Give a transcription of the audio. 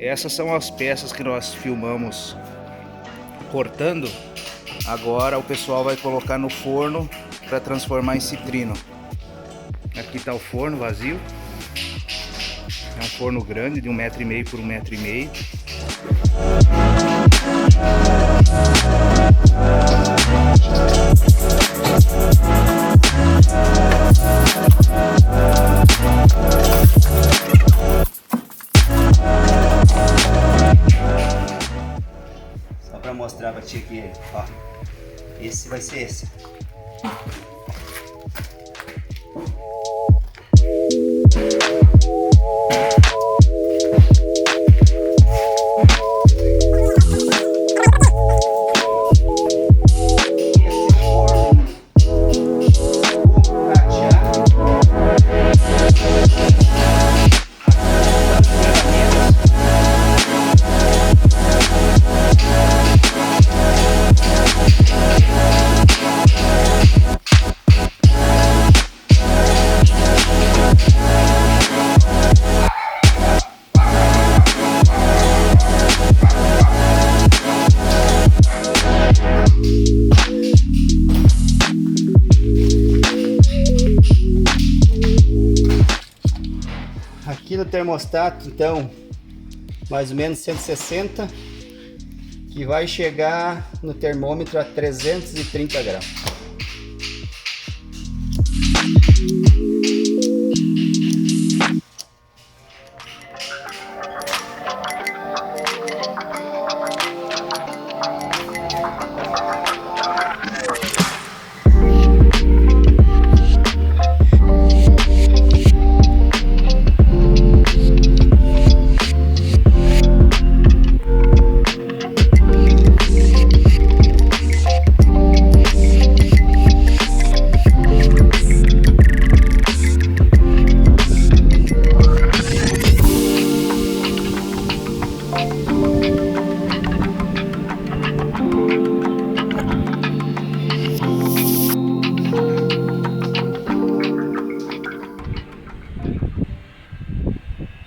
Essas são as peças que nós filmamos cortando. Agora o pessoal vai colocar no forno para transformar em citrino. Aqui está o forno vazio. É um forno grande de 1,5 m por 1,5 m. Só para mostrar para ti aqui, ó. Esse vai ser esse. Aqui no termostato, então, mais ou menos 160, que vai chegar no termômetro a 330 graus.